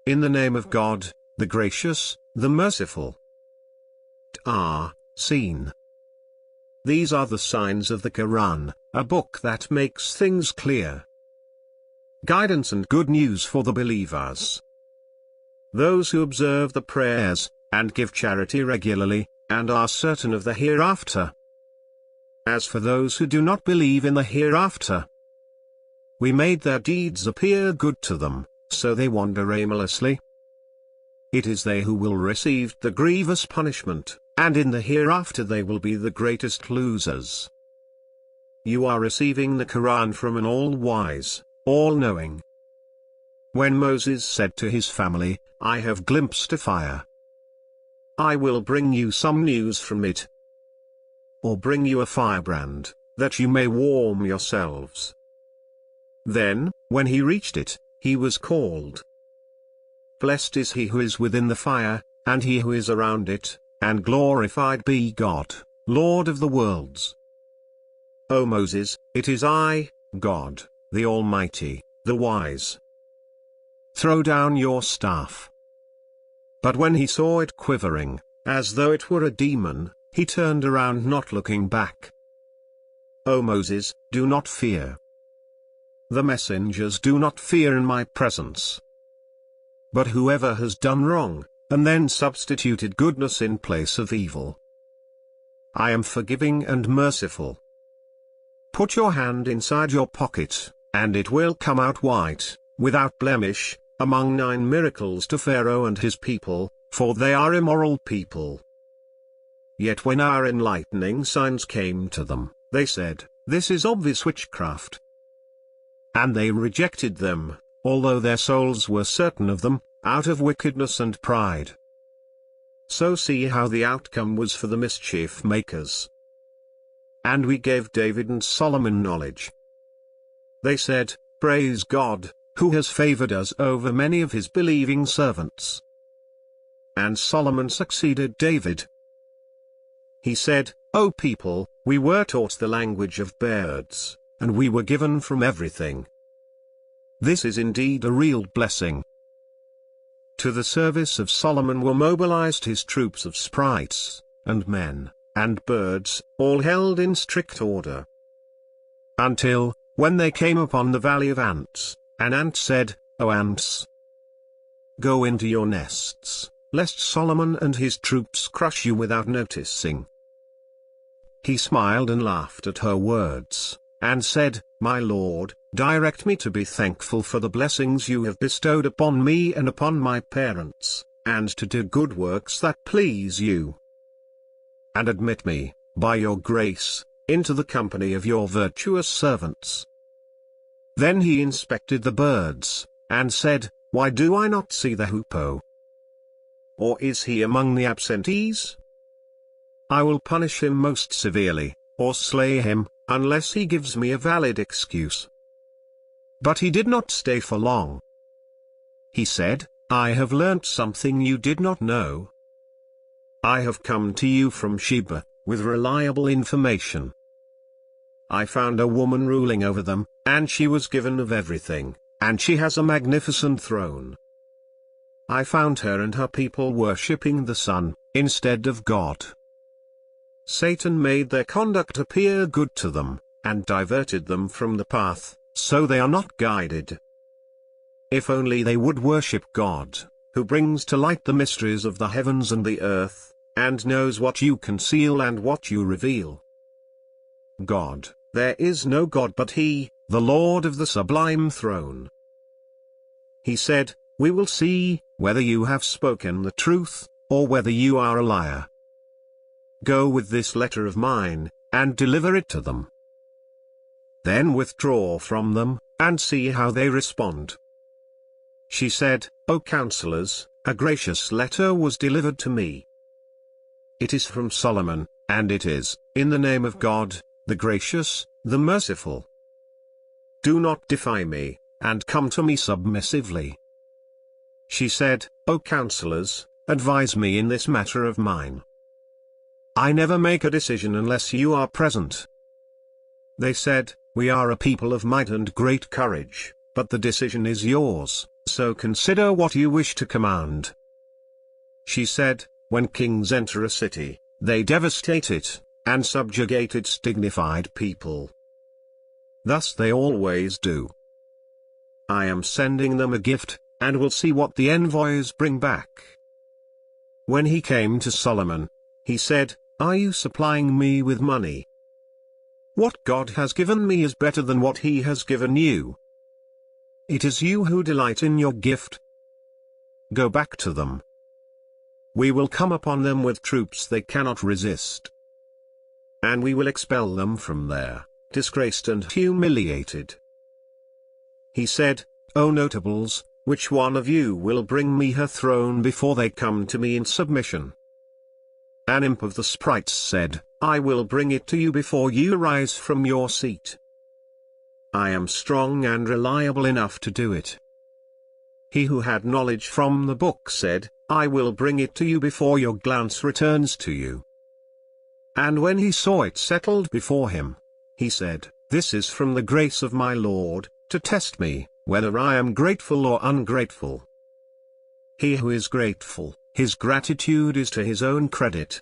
in the name of God, the gracious, the merciful. Seen. These are the signs of the Quran, a book that makes things clear. Guidance and good news for the believers. Those who observe the prayers, and give charity regularly, and are certain of the hereafter. As for those who do not believe in the hereafter, we made their deeds appear good to them, so they wander aimlessly. It is they who will receive the grievous punishment, and in the hereafter they will be the greatest losers. You are receiving the Quran from an all-wise, all-knowing. When Moses said to his family, I have glimpsed a fire. I will bring you some news from it. Or bring you a firebrand, that you may warm yourselves. Then, when he reached it, he was called. Blessed is he who is within the fire, and he who is around it, and glorified be God, Lord of the worlds. O Moses, it is I, God, the Almighty, the Wise. Throw down your staff. But when he saw it quivering, as though it were a demon, he turned around not looking back. O Moses, do not fear. The messengers do not fear in my presence. But whoever has done wrong, and then substituted goodness in place of evil, I am forgiving and merciful. Put your hand inside your pocket, and it will come out white, without blemish, among 9 miracles to Pharaoh and his people, for they are immoral people. Yet when our enlightening signs came to them, they said, this is obvious witchcraft. And they rejected them, although their souls were certain of them, out of wickedness and pride. So see how the outcome was for the mischief makers. And we gave David and Solomon knowledge. They said, praise God, who has favored us over many of his believing servants. And Solomon succeeded David. He said, O people, we were taught the language of birds, and we were given from everything. This is indeed a real blessing. To the service of Solomon were mobilized his troops of sprites, and men, and birds, all held in strict order. Until, when they came upon the valley of ants, an ant said, O ants, go into your nests, lest Solomon and his troops crush you without noticing. He smiled and laughed at her words, and said, My Lord, direct me to be thankful for the blessings you have bestowed upon me and upon my parents, and to do good works that please you. And admit me, by your grace, into the company of your virtuous servants. Then he inspected the birds, and said, Why do I not see the hoopoe? Or is he among the absentees? I will punish him most severely, or slay him, unless he gives me a valid excuse. But he did not stay for long. He said, I have learnt something you did not know. I have come to you from Sheba, with reliable information. I found a woman ruling over them, and she was given of everything, and she has a magnificent throne. I found her and her people worshipping the sun, instead of God. Satan made their conduct appear good to them, and diverted them from the path, so they are not guided. If only they would worship God, who brings to light the mysteries of the heavens and the earth, and knows what you conceal and what you reveal. God, there is no God but He, the Lord of the sublime throne. He said, We will see, whether you have spoken the truth, or whether you are a liar. Go with this letter of mine, and deliver it to them. Then withdraw from them, and see how they respond. She said, O counselors, a gracious letter was delivered to me. It is from Solomon, and it is, in the name of God, the gracious, the merciful. Do not defy me, and come to me submissively. She said, O counselors, advise me in this matter of mine. I never make a decision unless you are present. They said, We are a people of might and great courage, but the decision is yours, so consider what you wish to command." She said, "When kings enter a city, they devastate it, and subjugate its dignified people. Thus they always do. I am sending them a gift, and will see what the envoys bring back." When he came to Solomon, he said, "Are you supplying me with money? What God has given me is better than what he has given you. It is you who delight in your gift. Go back to them. We will come upon them with troops they cannot resist. And we will expel them from there, disgraced and humiliated." He said, "O notables, which one of you will bring me her throne before they come to me in submission?" An imp of the sprites said, "I will bring it to you before you rise from your seat. I am strong and reliable enough to do it." He who had knowledge from the book said, "I will bring it to you before your glance returns to you." And when he saw it settled before him, he said, "This is from the grace of my Lord, to test me, whether I am grateful or ungrateful." He who is grateful, his gratitude is to his own credit.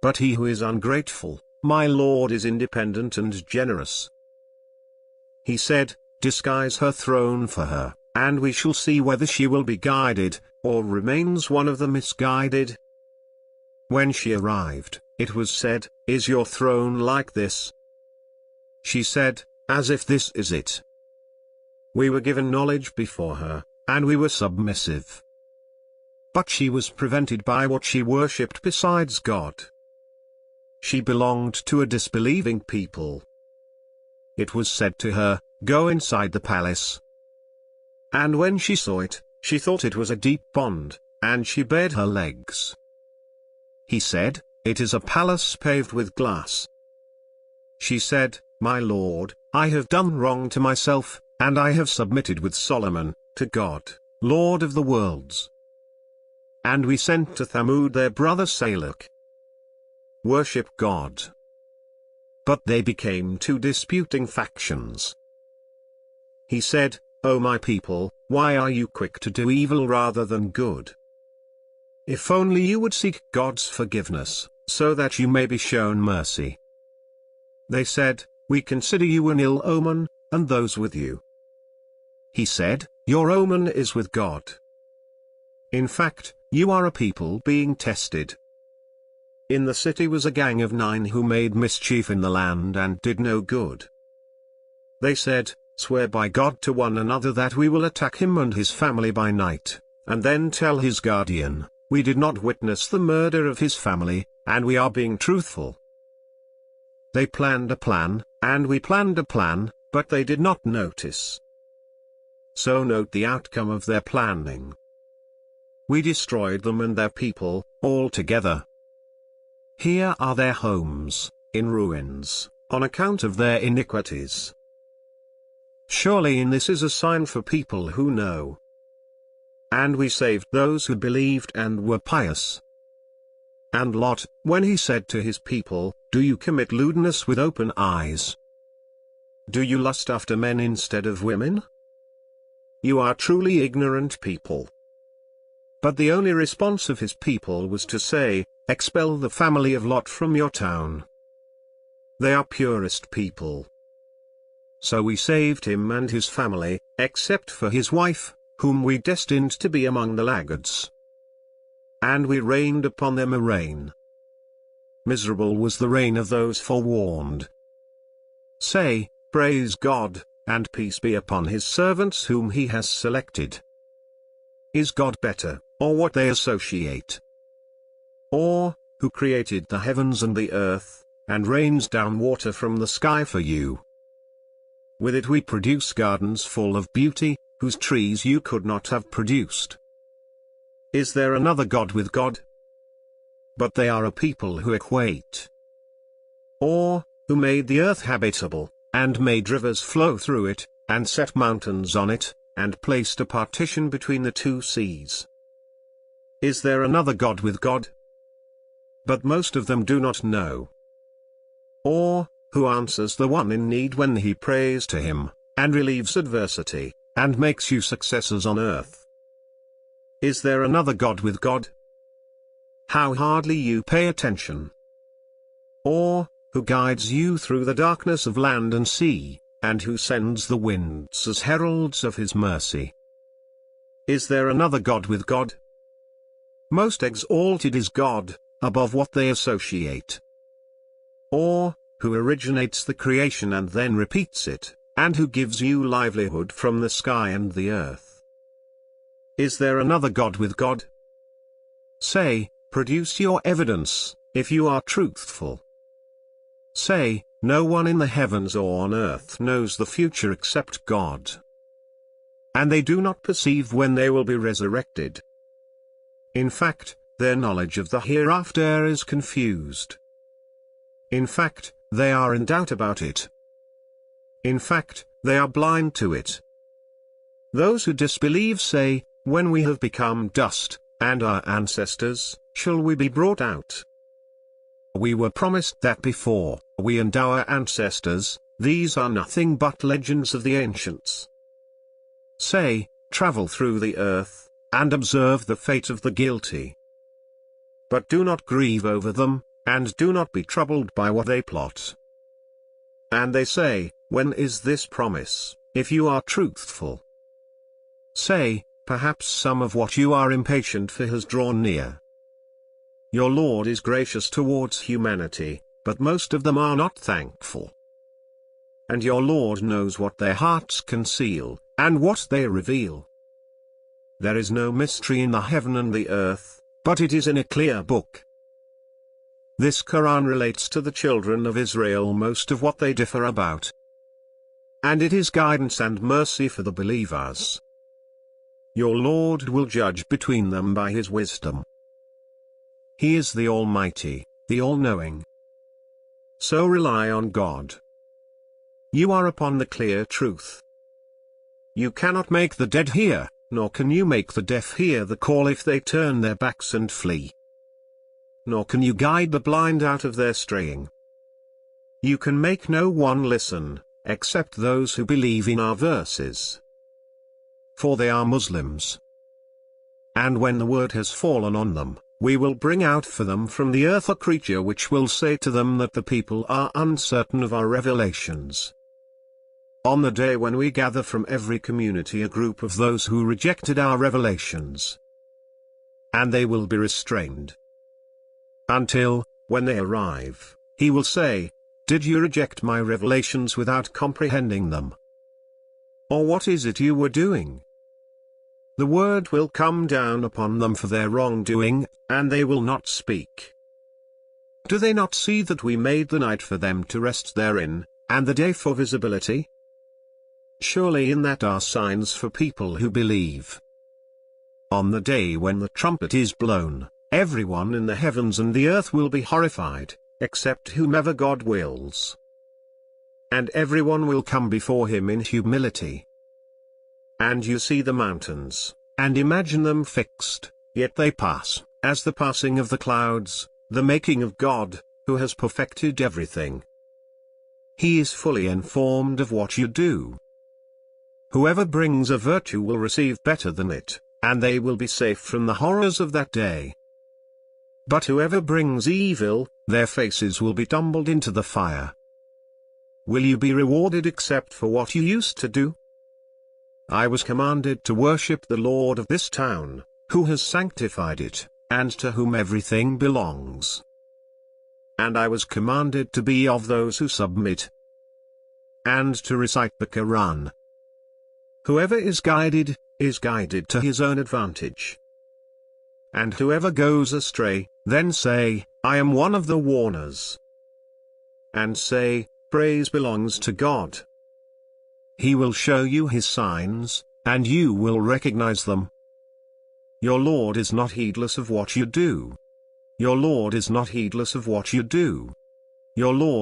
But he who is ungrateful, my Lord is independent and generous. He said, "Disguise her throne for her, and we shall see whether she will be guided, or remains one of the misguided." When she arrived, it was said, "Is your throne like this?" She said, "As if this is it." We were given knowledge before her, and we were submissive. But she was prevented by what she worshipped besides God. She belonged to a disbelieving people. It was said to her, "Go inside the palace." And when she saw it, she thought it was a deep pond, and she bared her legs. He said, "It is a palace paved with glass." She said, "My Lord, I have done wrong to myself, and I have submitted with Solomon, to God, Lord of the worlds." And we sent to Thamud their brother Salak. Worship God. But they became two disputing factions. He said, "O my people, why are you quick to do evil rather than good? If only you would seek God's forgiveness, so that you may be shown mercy." They said, "We consider you an ill omen, and those with you." He said, "Your omen is with God. In fact, you are a people being tested." In the city was a gang of 9 who made mischief in the land and did no good. They said, "Swear by God to one another that we will attack him and his family by night, and then tell his guardian, 'We did not witness the murder of his family, and we are being truthful.'" They planned a plan, and we planned a plan, but they did not notice. So note the outcome of their planning. We destroyed them and their people, all together. Here are their homes, in ruins, on account of their iniquities. Surely in this is a sign for people who know. And we saved those who believed and were pious. And Lot, when he said to his people, "Do you commit lewdness with open eyes? Do you lust after men instead of women? You are truly ignorant people." But the only response of his people was to say, "Expel the family of Lot from your town. They are purest people." So we saved him and his family, except for his wife, whom we destined to be among the laggards. And we rained upon them a rain. Miserable was the rain of those forewarned. Say, "Praise God, and peace be upon his servants whom he has selected." Is God better, or what they associate? Or, who created the heavens and the earth, and rains down water from the sky for you? With it we produce gardens full of beauty, whose trees you could not have produced. Is there another God with God? But they are a people who equate. Or, who made the earth habitable, and made rivers flow through it, and set mountains on it, and placed a partition between the two seas. Is there another God with God? But most of them do not know. Or, who answers the one in need when he prays to him, and relieves adversity, and makes you successors on earth. Is there another God with God? How hardly you pay attention. Or, who guides you through the darkness of land and sea, and who sends the winds as heralds of his mercy? Is there another God with God? Most exalted is God, above what they associate. Or, who originates the creation and then repeats it, and who gives you livelihood from the sky and the earth? Is there another God with God? Say, produce your evidence, if you are truthful. Say, no one in the heavens or on earth knows the future except God. And they do not perceive when they will be resurrected. In fact, their knowledge of the hereafter is confused. In fact, they are in doubt about it. In fact, they are blind to it. Those who disbelieve say, when we have become dust, and our ancestors, shall we be brought out? We were promised that before, we and our ancestors, these are nothing but legends of the ancients. Say, travel through the earth, and observe the fate of the guilty. But do not grieve over them, and do not be troubled by what they plot. And they say, when is this promise, if you are truthful? Say, perhaps some of what you are impatient for has drawn near. Your Lord is gracious towards humanity, but most of them are not thankful. And your Lord knows what their hearts conceal, and what they reveal. There is no mystery in the heaven and the earth, but it is in a clear book. This Quran relates to the children of Israel most of what they differ about. And it is guidance and mercy for the believers. Your Lord will judge between them by his wisdom. He is the Almighty, the All-Knowing. So rely on God. You are upon the clear truth. You cannot make the dead hear, nor can you make the deaf hear the call if they turn their backs and flee. Nor can you guide the blind out of their straying. You can make no one listen, except those who believe in our verses. For they are Muslims. And when the word has fallen on them, we will bring out for them from the earth a creature which will say to them that the people are uncertain of our revelations. On the day when we gather from every community a group of those who rejected our revelations. And they will be restrained. Until, when they arrive, he will say, did you reject my revelations without comprehending them? Or what is it you were doing? The word will come down upon them for their wrongdoing, and they will not speak. Do they not see that we made the night for them to rest therein, and the day for visibility? Surely in that are signs for people who believe. On the day when the trumpet is blown, everyone in the heavens and the earth will be horrified, except whomever God wills. And everyone will come before him in humility. And you see the mountains, and imagine them fixed, yet they pass, as the passing of the clouds, the making of God, who has perfected everything. He is fully informed of what you do. Whoever brings a virtue will receive better than it, and they will be safe from the horrors of that day. But whoever brings evil, their faces will be tumbled into the fire. Will you be rewarded except for what you used to do? I was commanded to worship the Lord of this town, who has sanctified it, and to whom everything belongs. And I was commanded to be of those who submit, and to recite the Quran. Whoever is guided to his own advantage. And whoever goes astray, then say, I am one of the warners. And say, praise belongs to God. He will show you his signs, and you will recognize them. Your Lord is not heedless of what you do. Your Lord is not heedless of what you do. Your Lord